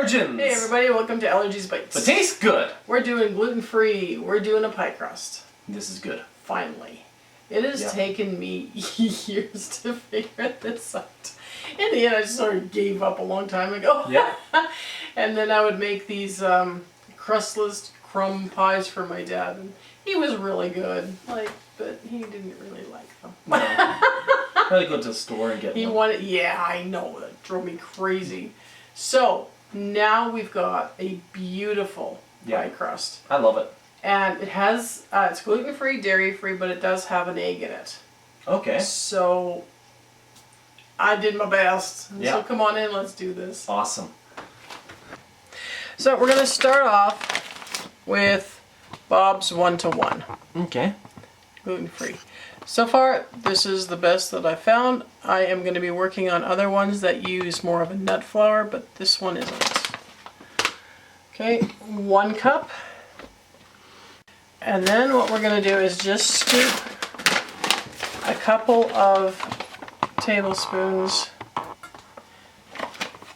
allergens! Hey everybody, welcome to Allergies Bites. But tastes good. We're doing gluten-free. We're doing a pie crust. This is good. Finally. It has taken me years to figure this out. In the end, I just sort of gave up a long time ago. Yeah. And then I would make these crustless crumb pies for my dad. And he was really good, but he didn't really like them. No. Probably go to the store and get one. Yeah, I know. That drove me crazy. So, now we've got a beautiful pie crust. I love it. And it has, it's gluten-free, dairy-free, but it does have an egg in it. Okay. So, I did my best. Yeah. So come on in, let's do this. Awesome. So we're going to start off with Bob's 1-to-1. Okay. Gluten-free. So far, this is the best that I found. I am going to be working on other ones that use more of a nut flour, but this one isn't. Okay, 1 cup. And then what we're going to do is just scoop a couple of tablespoons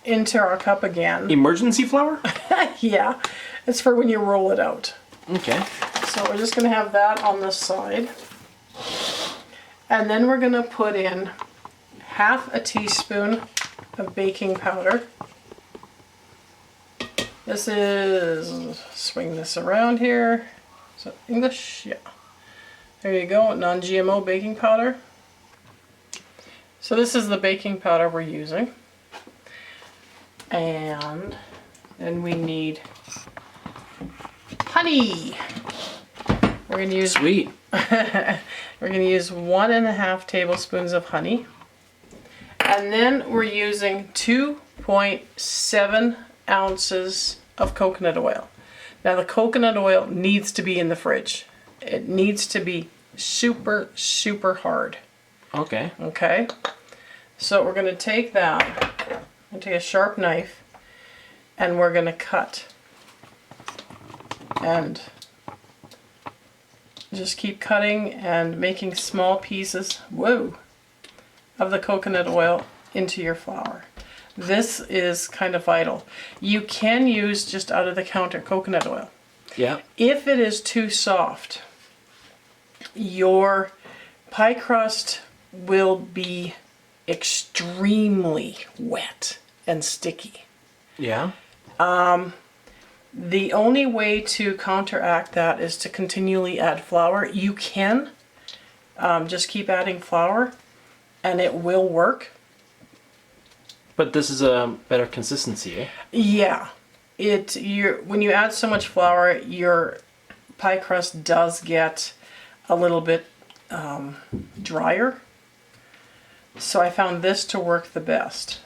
into our cup again. Emergency flour? Yeah, it's for when you roll it out. Okay. So we're just going to have that on the side. And then we're going to put in half a teaspoon of baking powder. This is, swing this around here. So English, yeah. There you go, non-GMO baking powder. So this is the baking powder we're using. And then we need honey. We're going to use Sweet. we're going to use 1.5 tablespoons of honey. And then we're using 2.7 ounces of coconut oil. Now the coconut oil needs to be in the fridge. It needs to be super, super hard. Okay. Okay? So we're going to take that, and take a sharp knife, and we're going to cut. And just keep cutting and making small pieces, of the coconut oil into your flour. This is kind of vital. You can use just out of the counter coconut oil. Yeah. If it is too soft, your pie crust will be extremely wet and sticky. Yeah. The only way to counteract that is to continually add flour. You can just keep adding flour and it will work. But this is a better consistency, eh? Yeah. When you add so much flour, your pie crust does get a little bit drier. So I found this to work the best.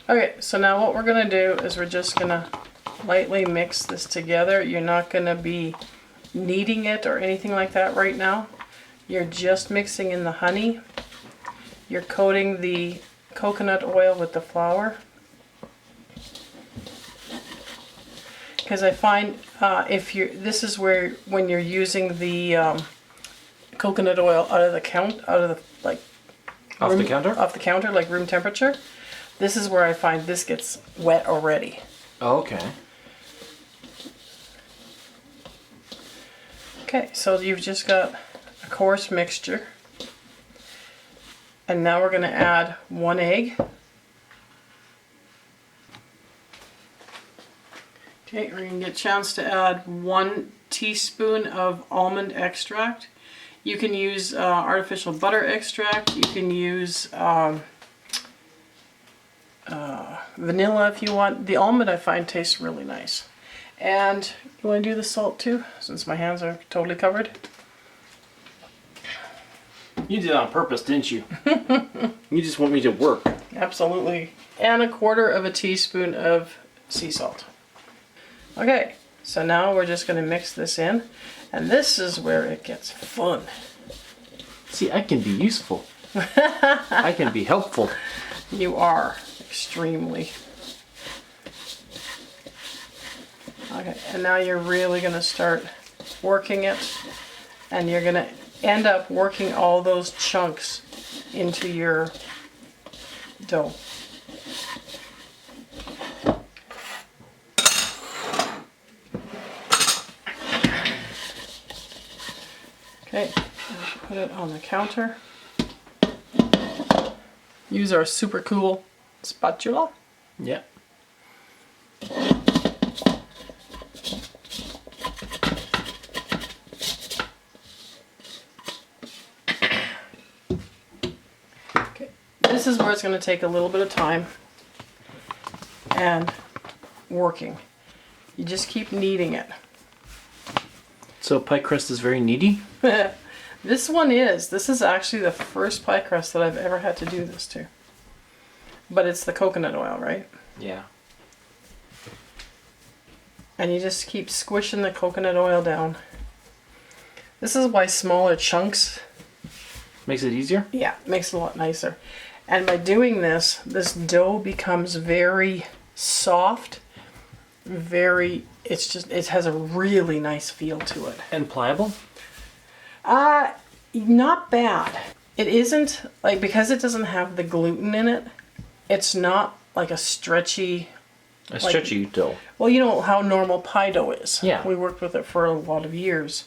Okay, so now what we're going to do is we're just going to lightly mix this together. You're not going to be kneading it or anything like that right now. You're just mixing in the honey. You're coating the coconut oil with the flour. Because I find this is where when you're using the coconut oil off the counter, like room temperature, this is where I find this gets wet already. Oh, okay. Okay, so you've just got a coarse mixture. And now we're going to add 1 egg. Okay, we're going to get a chance to add 1 teaspoon of almond extract. You can use artificial butter extract. You can use vanilla if you want. The almond I find tastes really nice. And you want to do the salt too, since my hands are totally covered? You did it on purpose, didn't you? You just want me to work. Absolutely. And 1/4 teaspoon of sea salt. Okay, so now we're just going to mix this in. And this is where it gets fun. See, I can be useful. I can be helpful. You are extremely. Okay, and now you're really going to start working it. And you're going to end up working all those chunks into your dough. Put it on the counter. Use our super cool spatula. Yeah. Okay. This is where it's going to take a little bit of time and working. You just keep kneading it. So pie crust is very kneady? This one is. This is actually the first pie crust that I've ever had to do this to. But it's the coconut oil, right? Yeah. And you just keep squishing the coconut oil down. This is why smaller chunks, Makes it easier? yeah, makes it a lot nicer. And by doing this, this dough becomes very soft, it has a really nice feel to it. And pliable? Not bad. It isn't, like, because it doesn't have the gluten in it, it's not like a stretchy... A stretchy dough. Well, you know how normal pie dough is. Yeah. We worked with it for a lot of years.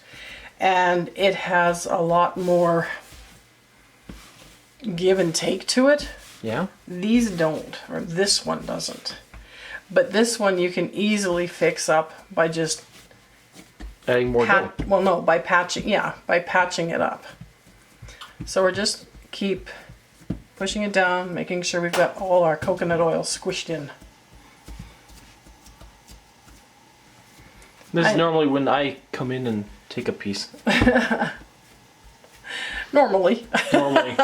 And it has a lot more give and take to it. Yeah? These don't, or this one doesn't. But this one you can easily fix up by just Adding more dough. well, no, by patching it up. So we're just keep pushing it down, making sure we've got all our coconut oil squished in. This is normally when I come in and take a piece. Normally. Normally.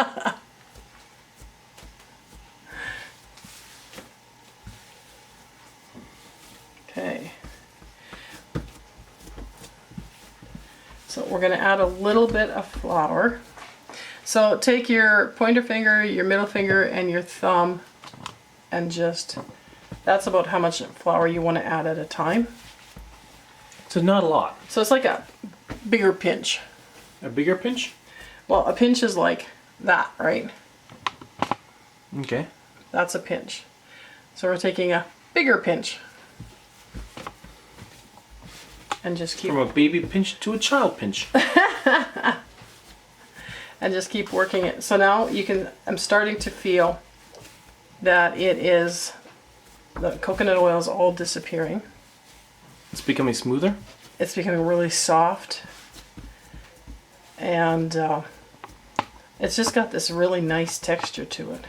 Okay. So we're going to add a little bit of flour. So take your pointer finger, your middle finger, and your thumb, and that's about how much flour you want to add at a time. So not a lot. So it's like a bigger pinch. A bigger pinch? Well, a pinch is like that, right? Okay. That's a pinch. So we're taking a bigger pinch. And just keep... From a baby pinch to a child pinch. And just keep working it. So now I'm starting to feel that the coconut oil is all disappearing. It's becoming smoother? It's becoming really soft. And it's just got this really nice texture to it.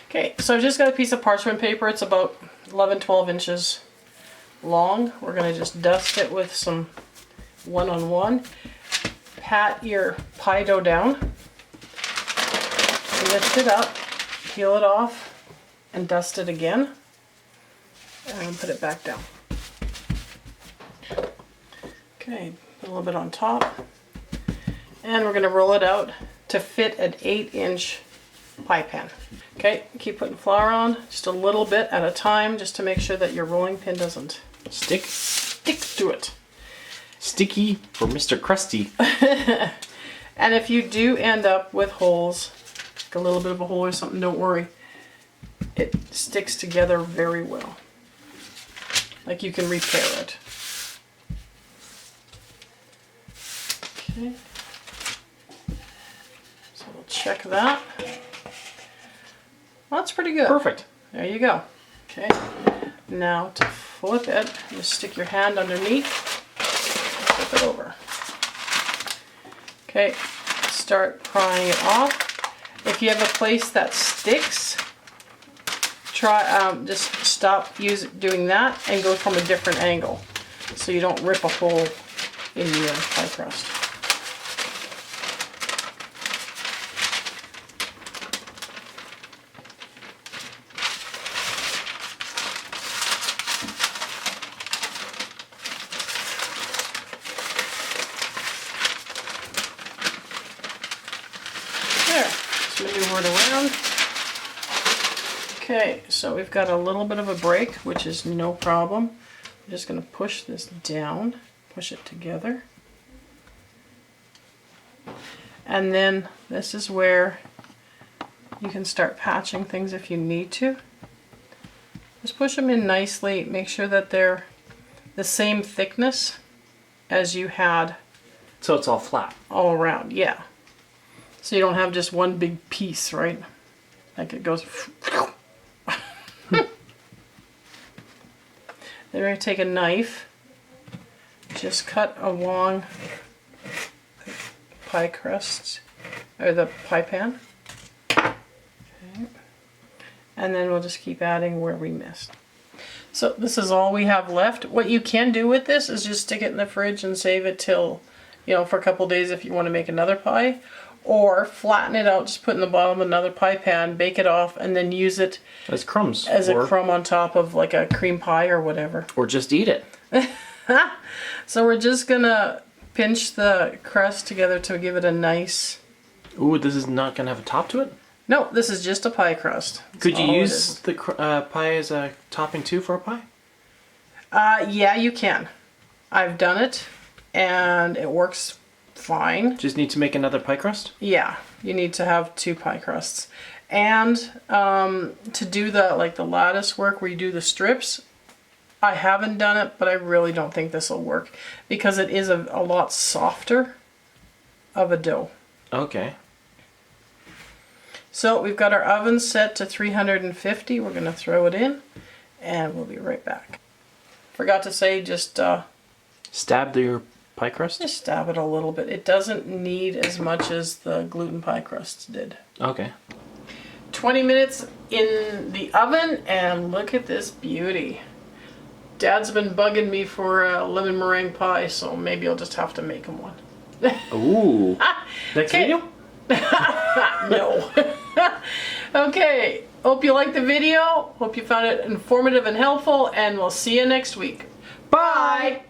Okay, so I've just got a piece of parchment paper. It's about 11-12 inches long. We're going to just dust it with some 1-on-1. Pat your pie dough down. Lift it up, peel it off, and dust it again. And put it back down. Okay, a little bit on top. And we're going to roll it out to fit an 8-inch pie pan. Okay, keep putting flour on, just a little bit at a time, just to make sure that your rolling pin doesn't stick to it. Sticky for Mr. Crusty. And if you do end up with holes, like a little bit of a hole or something, don't worry. It sticks together very well. Like you can repair it. Okay. So we'll check that. Well, that's pretty good. Perfect. There you go. Okay. Now to flip it, just stick your hand underneath. Flip it over. Okay. Start prying it off. If you have a place that sticks, try just stop doing that and go from a different angle, so you don't rip a hole in your pie crust. There, just maneuver it around. Okay, so we've got a little bit of a break, which is no problem. I'm just going to push this down, push it together. And then this is where you can start patching things if you need to. Just push them in nicely, make sure that they're the same thickness as you had So it's all flat. all around, yeah. So you don't have just one big piece, right? Like it goes. Then we're going to take a knife, just cut along the pie crust, or the pie pan. Okay. And then we'll just keep adding where we missed. So this is all we have left. What you can do with this is just stick it in the fridge and save it till, you know, for a couple days if you want to make another pie. Or flatten it out, just put in the bottom of another pie pan, bake it off, and then use it as crumbs. As a crumb on top of like a cream pie or whatever. Or just eat it. So we're just gonna pinch the crust together to give it a nice... Ooh, this is not gonna have a top to it? No, this is just a pie crust. That's Could you all it use is. the pie as a topping too for a pie? Yeah, you can. I've done it, and it works fine. Just need to make another pie crust? Yeah, you need to have 2 pie crusts. And to do the lattice work where you do the strips, I haven't done it, but I really don't think this will work because it is a lot softer of a dough. Okay. So we've got our oven set to 350. We're going to throw it in and we'll be right back. Forgot to say, just stab your pie crust? just stab it a little bit. It doesn't need as much as the gluten pie crusts did. Okay. 20 minutes in the oven and look at this beauty. Dad's been bugging me for a lemon meringue pie, so maybe I'll just have to make him one. Ooh. Next Okay. video? No. Okay, hope you liked the video. Hope you found it informative and helpful, and we'll see you next week. Bye!